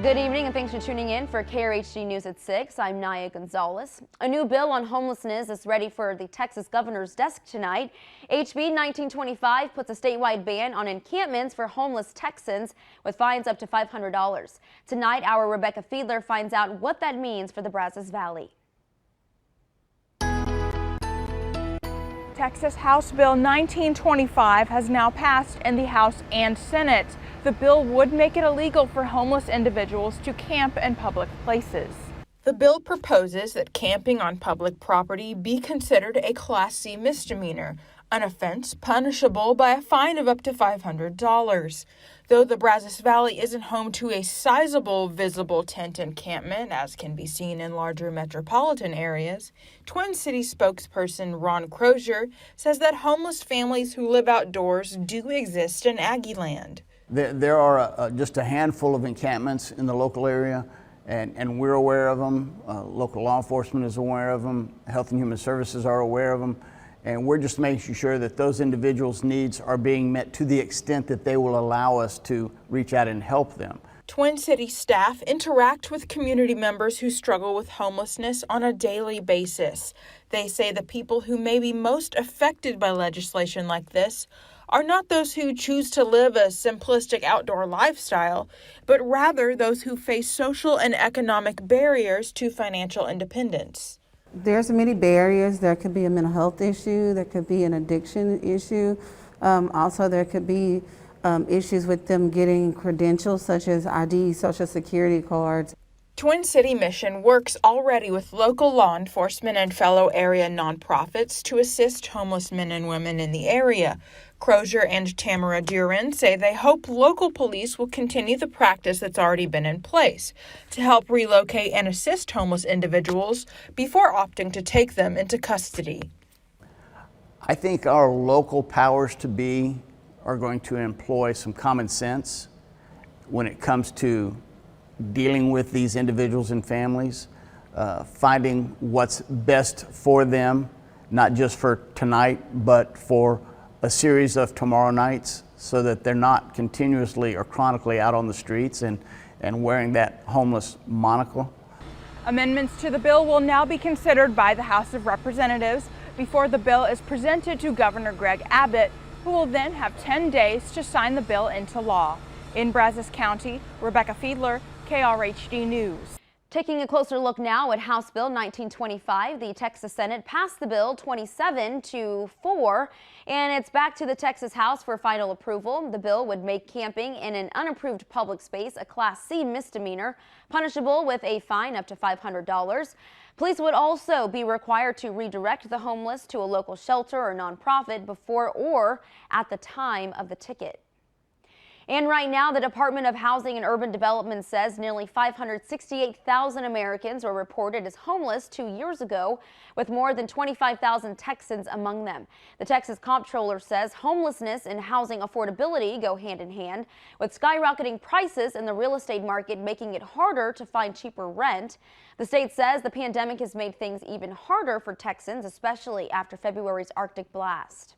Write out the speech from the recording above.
Good evening and thanks for tuning in for KRHD News at 6. I'm Naya Gonzalez. A new bill on homelessness is ready for the Texas governor's desk tonight. HB 1925 puts a statewide ban on encampments for homeless Texans with fines up to $500. Tonight, our Rebecca Fiedler finds out what that means for the Brazos Valley. Texas House Bill 1925 has now passed in the House and Senate. The bill would make it illegal for homeless individuals to camp in public places. The bill proposes that camping on public property be considered a Class C misdemeanor, an offense punishable by a fine of up to $500. Though the Brazos Valley isn't home to a sizable visible tent encampment, as can be seen in larger metropolitan areas, Twin Cities spokesperson Ron Crozier says that homeless families who live outdoors do exist in Aggieland. There are just a handful of encampments in the local area, and we're aware of them. Local law enforcement is aware of them. Health and Human Services are aware of them. And we're just making sure that those individuals' needs are being met to the extent that they will allow us to reach out and help them. Twin Cities staff interact with community members who struggle with homelessness on a daily basis. They say the people who may be most affected by legislation like this are not those who choose to live a simplistic outdoor lifestyle, but rather those who face social and economic barriers to financial independence. There's many barriers. There could be a mental health issue, there could be an addiction issue. Also, there could be issues with them getting credentials such as ID, social security cards. Twin City Mission works already with local law enforcement and fellow area nonprofits to assist homeless men and women in the area. Crozier and Tamara Duran say they hope local police will continue the practice that's already been in place to help relocate and assist homeless individuals before opting to take them into custody. I think our local powers to be are going to employ some common sense when it comes to dealing with these individuals and families, finding what's best for them, not just for tonight, but for a series of tomorrow nights, so that they're not continuously or chronically out on the streets and wearing that homeless monocle. Amendments to the bill will now be considered by the House of Representatives before the bill is presented to Governor Greg Abbott, who will then have 10 days to sign the bill into law. In Brazos County, Rebecca Fiedler, KRHD News. Taking a closer look now at House Bill 1925, the Texas Senate passed the bill 27-4, and it's back to the Texas House for final approval. The bill would make camping in an unapproved public space a Class C misdemeanor, punishable with a fine up to $500. Police would also be required to redirect the homeless to a local shelter or nonprofit before or at the time of the ticket. And right now, the Department of Housing and Urban Development says nearly 568,000 Americans were reported as homeless 2 years ago, with more than 25,000 Texans among them. The Texas Comptroller says homelessness and housing affordability go hand in hand, with skyrocketing prices in the real estate market making it harder to find cheaper rent. The state says the pandemic has made things even harder for Texans, especially after February's Arctic blast.